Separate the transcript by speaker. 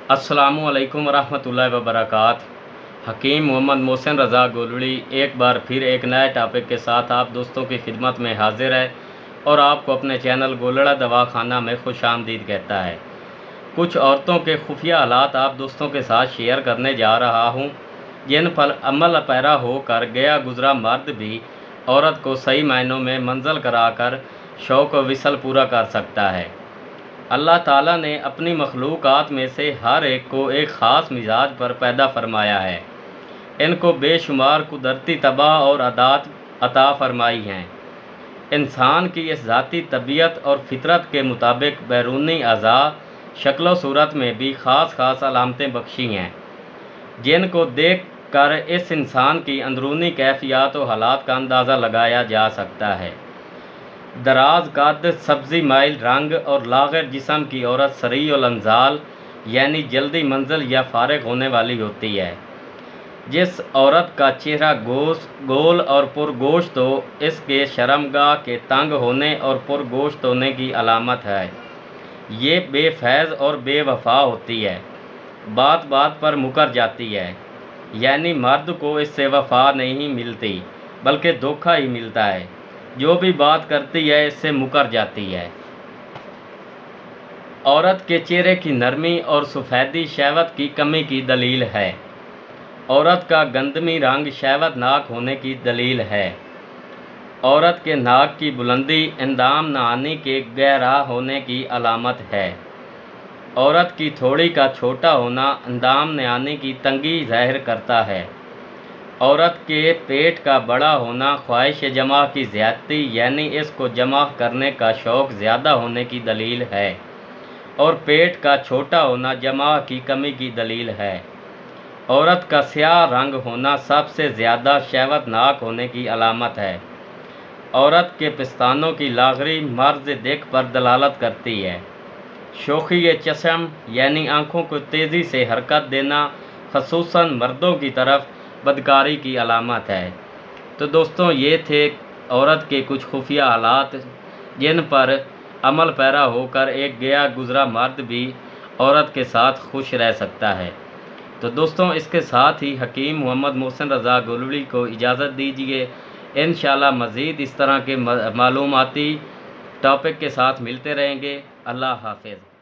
Speaker 1: السلام علیکم ورحمۃ اللہ وبرکاتہ۔ حکیم محمد محسن رضا گولڑی ایک بار پھر ایک نئے ٹاپک کے ساتھ آپ دوستوں کی خدمت میں حاضر ہے اور آپ کو اپنے چینل گولڑا دواخانہ میں خوش آمدید کہتا ہے۔ کچھ عورتوں کے خفیہ حالات آپ دوستوں کے ساتھ شیئر کرنے جا رہا ہوں، جن پر عمل پیرا ہو کر گیا گزرا مرد بھی عورت کو صحیح معنوں میں منزل کرا کر شوق و وصل پورا کر سکتا ہے۔ اللہ تعالیٰ نے اپنی مخلوقات میں سے ہر ایک کو ایک خاص مزاج پر پیدا فرمایا ہے۔ ان کو بے شمار قدرتی طبع اور عادات عطا فرمائی ہیں۔ انسان کی اس ذاتی طبیعت اور فطرت کے مطابق بیرونی اعضاء شکل و صورت میں بھی خاص علامتیں بخشی ہیں، جن کو دیکھ کر اس انسان کی اندرونی کیفیات و حالات کا اندازہ لگایا جا سکتا ہے۔ دراز قد، سبزی مائل رنگ اور لاغر جسم کی عورت سریع الانزال یعنی جلدی منزل یا فارغ ہونے والی ہوتی ہے۔ جس عورت کا چہرہ گول اور پرگوشت ہو، اس کے شرمگاہ کے تنگ ہونے اور پرگوشت ہونے کی علامت ہے۔ یہ بے فیض اور بے وفا ہوتی ہے، بات بات پر مکر جاتی ہے، یعنی مرد کو اس سے وفا نہیں ملتی بلکہ دھوکہ ہی ملتا ہے۔ جو بھی بات کرتی ہے اس سے مکر جاتی ہے۔ عورت کے چہرے کی نرمی اور سفیدی شہوت کی کمی کی دلیل ہے۔ عورت کا گندمی رنگ شہوت ناک ہونے کی دلیل ہے۔ عورت کے ناک کی بلندی اندام نہانی کے گہرا ہونے کی علامت ہے۔ عورت کی تھوڑی کا چھوٹا ہونا اندام نہانی کی تنگی ظاہر کرتا ہے۔ عورت کے پیٹ کا بڑا ہونا خواہش جمع کی زیادتی یعنی اس کو جمع کرنے کا شوق زیادہ ہونے کی دلیل ہے، اور پیٹ کا چھوٹا ہونا جمع کی کمی کی دلیل ہے۔ عورت کا سیاہ رنگ ہونا سب سے زیادہ شہوت ناک ہونے کی علامت ہے۔ عورت کے پستانوں کی لاغری مرض دق پر دلالت کرتی ہے۔ شوخی چشم یعنی آنکھوں کو تیزی سے حرکت دینا خصوصاً مردوں کی طرف بدکاری کی علامت ہے۔ تو دوستوں، یہ تھے عورت کے کچھ خفیہ حالات جن پر عمل پیرا ہو کر ایک گیا گزرا مرد بھی عورت کے ساتھ خوش رہ سکتا ہے۔ تو دوستوں، اس کے ساتھ ہی حکیم محمد محسن رضا گولڑی کو اجازت دیجیے۔ انشاءاللہ مزید اس طرح کے معلوماتی ٹاپک کے ساتھ ملتے رہیں گے۔ اللہ حافظ۔